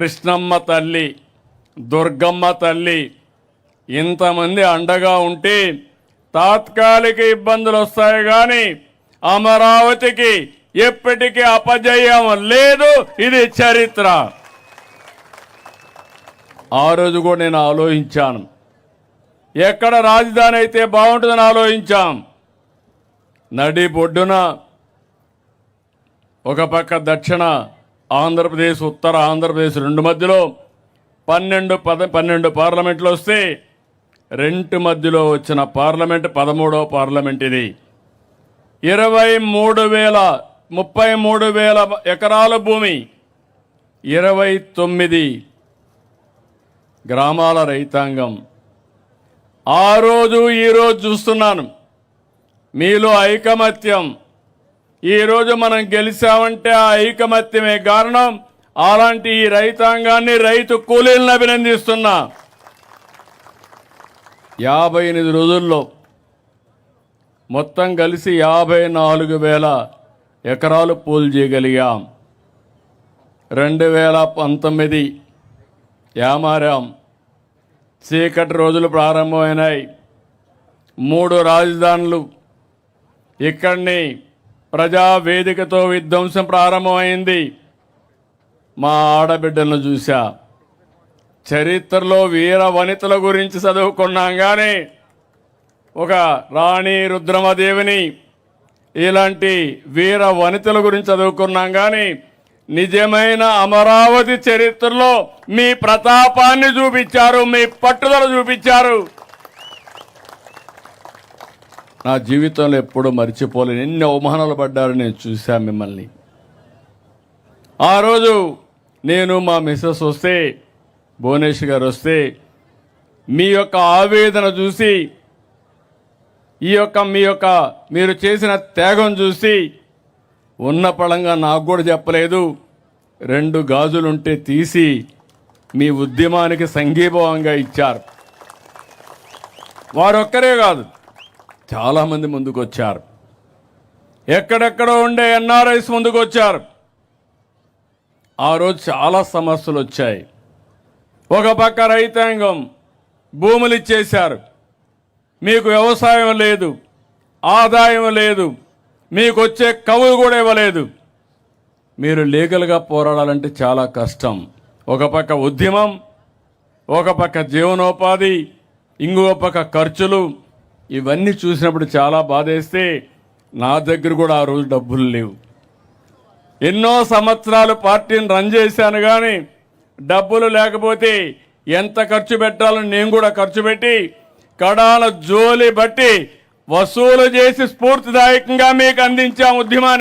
కృష్ణమ్మ తల్లి, దుర్గమ్మ తల్లి ఇంతమంది అండగా ఉంటే తాత్కాలిక ఇబ్బందులు వస్తాయి కానీ అమరావతికి ఎప్పటికీ అపజయం లేదు. ఇది చరిత్ర. ఆ రోజు కూడా నేను ఆలోచించాను, ఎక్కడ రాజధాని అయితే బాగుంటుందని ఆలోచించాం. నడి బొడ్డున ఒక పక్క దక్షిణ ఆంధ్రప్రదేశ్, ఉత్తర ఆంధ్రప్రదేశ్ రెండు మధ్యలో 12 పార్లమెంట్లు వస్తే రెండు మధ్యలో వచ్చిన పార్లమెంట్ 13వ పార్లమెంట్ ఇది. 33,000 ఎకరాల భూమి, 29 గ్రామాల రైతాంగం. ఆ రోజు ఈరోజు చూస్తున్నాను మీలో ఐకమత్యం. ఈరోజు మనం గెలిచామంటే ఆ ఐకమత్యమే కారణం. అలాంటి ఈ రైతాంగాన్ని, రైతు కూలీలను అభినందిస్తున్నా. 58 రోజుల్లో మొత్తం కలిసి 54,000 ఎకరాలు పూలు చేయగలిగాం. 2019 యామారాం, చీకటి రోజులు ప్రారంభమైనాయి. 3 రాజధానులు, ఇక్కడిని ప్రజావేదికతో విధ్వంసం ప్రారంభమైంది. మా ఆడబిడ్డలను చూసా. చరిత్రలో వీర వనితల గురించి చదువుకున్నాం కానీ ఒక రాణి రుద్రమదేవిని ఇలాంటి వీర వనితల గురించి చదువుకున్నాం కానీ నిజమైన అమరావతి చరిత్రలో మీ ప్రతాపాన్ని చూపించారు, మీ పట్టుదల చూపించారు. నా జీవితంలో ఎప్పుడూ మర్చిపోలేను. ఎన్ని అవమానాలు పడ్డారు నేను చూశాను మిమ్మల్ని. ఆ రోజు నేను మా మిస్సెస్ వస్తే, భువనేశ్వర్ గారు వస్తే, మీ యొక్క ఆవేదన చూసి, మీరు చేసిన త్యాగం చూసి ఉన్న పళంగా నాకు కూడా చెప్పలేదు. 2 గాజులుంటే తీసి మీ ఉద్యమానికి సంఘీభావంగా ఇచ్చారు. వారొక్కరే కాదు, చాలామంది ముందుకు వచ్చారు. ఎక్కడెక్కడో ఉండే ఎన్ఆర్ఐస్ ముందుకు వచ్చారు. ఆ రోజు చాలా సమస్యలు వచ్చాయి. ఒక పక్క రైతాంగం భూములు ఇచ్చేశారు, మీకు వ్యవసాయం లేదు, ఆదాయం లేదు, మీకు వచ్చే కవులు కూడా ఇవ్వలేదు. మీరు లీగల్గా పోరాడాలంటే చాలా కష్టం. ఒక పక్క ఉద్యమం, ఒక పక్క జీవనోపాధి, ఇంకో పక్క ఖర్చులు. ఇవన్నీ చూసినప్పుడు చాలా బాధేస్తే నా దగ్గర కూడా ఆ రోజు డబ్బులు లేవు. ఎన్నో సంవత్సరాలు పార్టీని రన్ చేశాను కానీ డబ్బులు లేకపోతే ఎంత ఖర్చు పెట్టాలని నేను కూడా ఖర్చు పెట్టి కడాల జోలి బట్టి వసూలు చేసి స్ఫూర్తిదాయకంగా మీకు అందించాం ఉద్యమాన్ని.